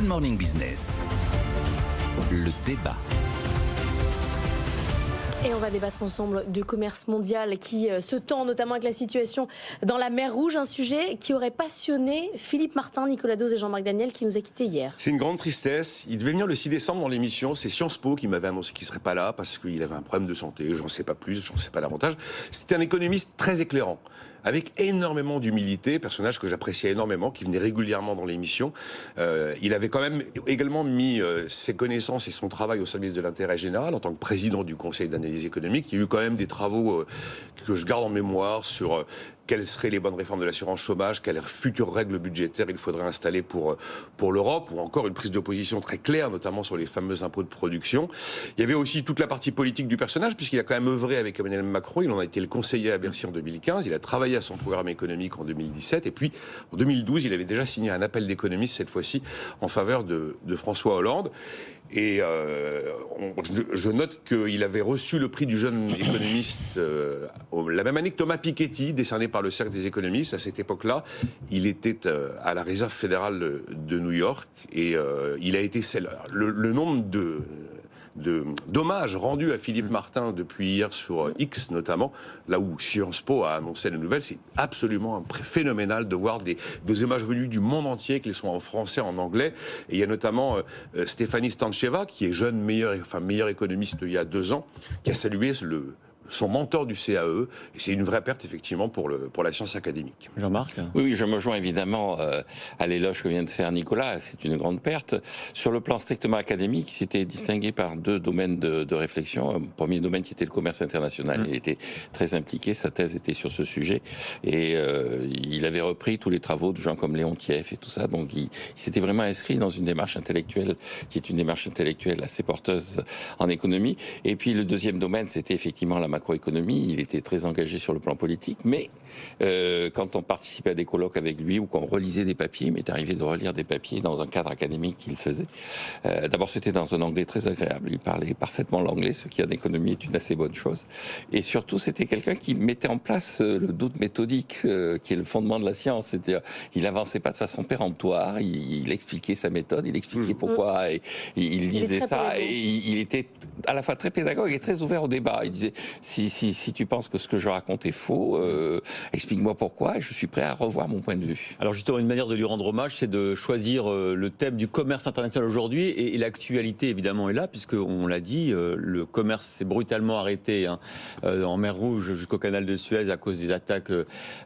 Good Morning Business. Le débat. Et on va débattre ensemble du commerce mondial qui se tend, notamment avec la situation dans la mer Rouge, un sujet qui aurait passionné Philippe Martin, Nicolas Dose et Jean-Marc Daniel qui nous a quittés hier. C'est une grande tristesse. Il devait venir le 6 décembre dans l'émission. C'est Sciences Po qui m'avait annoncé qu'il ne serait pas là parce qu'il avait un problème de santé. J'en sais pas plus, j'en sais pas davantage. C'était un économiste très éclairant, avec énormément d'humilité, personnage que j'appréciais énormément, qui venait régulièrement dans l'émission. Il avait quand même également mis ses connaissances et son travail au service de l'intérêt général en tant que président du Conseil d'analyse économique. Il y a eu quand même des travaux que je garde en mémoire sur quelles seraient les bonnes réformes de l'assurance chômage, quelles futures règles budgétaires il faudrait installer pour l'Europe, ou encore une prise de position très claire, notamment sur les fameux impôts de production. Il y avait aussi toute la partie politique du personnage, puisqu'il a quand même œuvré avec Emmanuel Macron. Il en a été le conseiller à Bercy en 2015. Il a travaillé à son programme économique en 2017. Et puis, en 2012, il avait déjà signé un appel d'économistes, cette fois-ci, en faveur de François Hollande. Et je note qu'il avait reçu le prix du jeune économiste la même année que Thomas Piketty, décerné par le Cercle des économistes. À cette époque-là, il était à la Réserve fédérale de New York et il a été le nombre d'hommages rendus à Philippe Martin depuis hier sur X notamment, là où Sciences Po a annoncé la nouvelle, c'est absolument phénoménal de voir des hommages venus du monde entier, qu'ils soient en français, en anglais. Et il y a notamment Stéphanie Stancheva, qui est jeune, meilleur économiste il y a 2 ans, qui a salué son mentor du CAE, et c'est une vraie perte effectivement pour la science académique. Jean-Marc ? Oui, je me joins évidemment à l'éloge que vient de faire Nicolas, c'est une grande perte. Sur le plan strictement académique, il s'était distingué par 2 domaines de réflexion. Un premier domaine qui était le commerce international, il était très impliqué, sa thèse était sur ce sujet, et il avait repris tous les travaux de gens comme Léon Tief et tout ça, donc il s'était vraiment inscrit dans une démarche intellectuelle qui est une démarche intellectuelle assez porteuse en économie. Et puis le deuxième domaine, c'était effectivement la macroéconomie. Il était très engagé sur le plan politique, mais quand on participait à des colloques avec lui ou qu'on relisait des papiers, il m'est arrivé de relire des papiers dans un cadre académique qu'il faisait. D'abord, c'était dans un anglais très agréable. Il parlait parfaitement l'anglais, ce qui en économie est une assez bonne chose. Et surtout, c'était quelqu'un qui mettait en place le doute méthodique, qui est le fondement de la science. C'est-à-dire, il avançait pas de façon péremptoire, il expliquait sa méthode, il expliquait pourquoi, et il disait ça, et il était à la fois très pédagogue et très ouvert au débat. Il disait, si tu penses que ce que je raconte est faux, explique-moi pourquoi, et je suis prêt à revoir mon point de vue. Alors justement, une manière de lui rendre hommage, c'est de choisir le thème du commerce international aujourd'hui, et l'actualité évidemment est là, puisqu'on l'a dit, le commerce s'est brutalement arrêté en mer Rouge jusqu'au canal de Suez à cause des attaques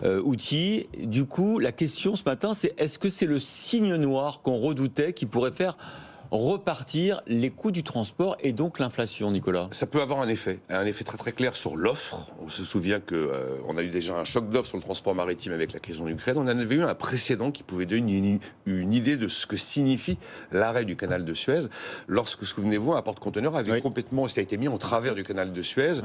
Houthis. Du coup, la question ce matin, c'est est-ce que c'est le signe noir qu'on redoutait qui pourrait faire repartir les coûts du transport et donc l'inflation, Nicolas? Ça peut avoir un effet très très clair sur l'offre. On se souvient qu'on a eu déjà un choc d'offre sur le transport maritime avec la crise en Ukraine. On en avait eu un précédent qui pouvait donner une idée de ce que signifie l'arrêt du canal de Suez. Lorsque, souvenez-vous, un porte-conteneur avait complètement, ça a été mis en travers du canal de Suez.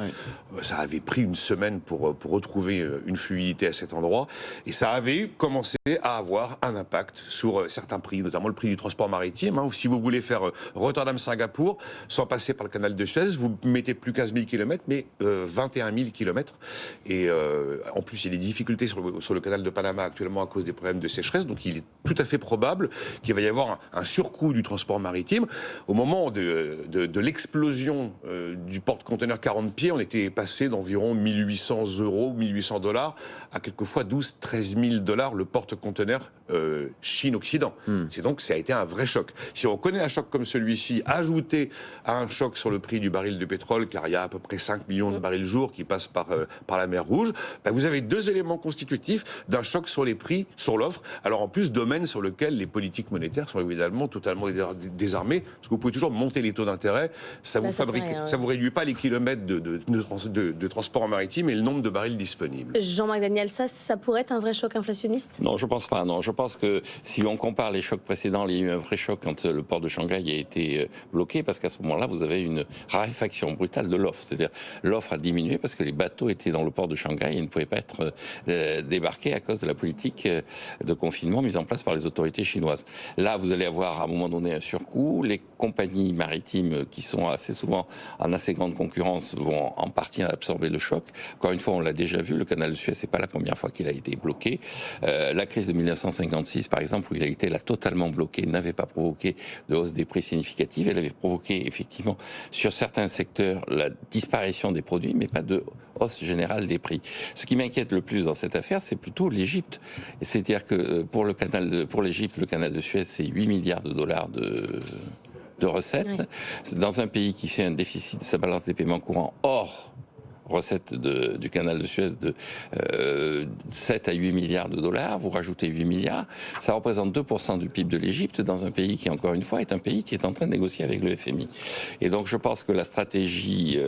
Ça avait pris une semaine pour retrouver une fluidité à cet endroit. Et ça avait commencé à avoir un impact sur certains prix, notamment le prix du transport maritime. Si vous voulez faire Rotterdam-Singapour sans passer par le canal de Suez, vous mettez plus 15 000 km, mais 21 000 km. Et en plus, il y a des difficultés sur le canal de Panama actuellement à cause des problèmes de sécheresse. Donc il est tout à fait probable qu'il va y avoir un surcoût du transport maritime. Au moment de l'explosion du porte-conteneur 40 pieds, on était passé d'environ 1 800 €, 1 800 $ à quelquefois 12 000 13 000 $ le porte-conteneur Chine-Occident. C'est donc, ça a été un vrai choc. Si on connaît un choc comme celui-ci, ajouté à un choc sur le prix du baril de pétrole, car il y a à peu près 5 millions de barils jour qui passent par la mer Rouge, vous avez 2 éléments constitutifs d'un choc sur les prix, sur l'offre. Alors en plus, domaine sur lequel les politiques monétaires sont évidemment totalement désarmées, parce que vous pouvez toujours monter les taux d'intérêt, ça vous réduit pas les kilomètres de transport en maritime et le nombre de barils disponibles. Jean-Marc Daniel, ça pourrait être un vrai choc inflationniste ? Non, je pense pas. Non, je pense que si on compare les chocs précédents, il y a eu un vrai choc quand le port de Shanghai a été bloqué parce qu'à ce moment-là, vous avez une raréfaction brutale de l'offre. C'est-à-dire l'offre a diminué parce que les bateaux étaient dans le port de Shanghai et ne pouvaient pas être débarqués à cause de la politique de confinement mise en place par les autorités chinoises. Là, vous allez avoir à un moment donné un surcoût. Les compagnies maritimes qui sont assez souvent en assez grande concurrence vont en partie absorber le choc. Encore une fois, on l'a déjà vu, le canal de Suez, c'est pas la première fois qu'il a été bloqué. La crise de 1956, par exemple, où il a été là totalement bloqué, n'avait pas provoqué de hausse des prix significative. Elle avait provoqué effectivement sur certains secteurs la disparition des produits, mais pas de hausse générale des prix. Ce qui m'inquiète le plus dans cette affaire, c'est plutôt l'Égypte. C'est-à-dire que pour l'Égypte, le canal de Suez, c'est 8 milliards de dollars de recettes. Oui. Dans un pays qui fait un déficit de sa balance des paiements courants hors recettes du canal de Suez de 7 à 8 milliards de dollars, vous rajoutez 8 milliards, ça représente 2% du PIB de l'Égypte dans un pays qui, encore une fois, est un pays qui est en train de négocier avec le FMI. Et donc je pense que la stratégie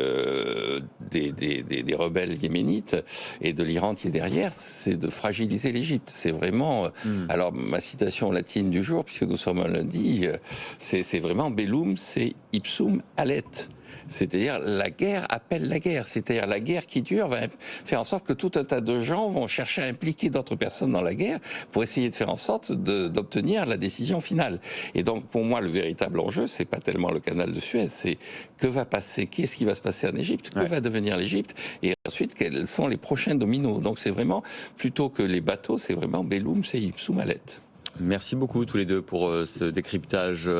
des rebelles yéménites et de l'Iran qui est derrière, c'est de fragiliser l'Égypte. C'est vraiment... Alors ma citation latine du jour, puisque nous sommes un lundi, c'est vraiment Bellum, c'est ipsum allet. C'est-à-dire la guerre appelle la guerre. C'est-à-dire la guerre qui dure va faire en sorte que tout un tas de gens vont chercher à impliquer d'autres personnes dans la guerre pour essayer de faire en sorte d'obtenir la décision finale. Et donc pour moi le véritable enjeu, c'est pas tellement le canal de Suez, c'est qu'est-ce qui va se passer en Égypte, que va devenir l'Égypte, et ensuite quels sont les prochains dominos. Donc c'est vraiment, plutôt que les bateaux, c'est vraiment Bellum, c'est ipsum allet. Merci beaucoup tous les deux pour ce décryptage.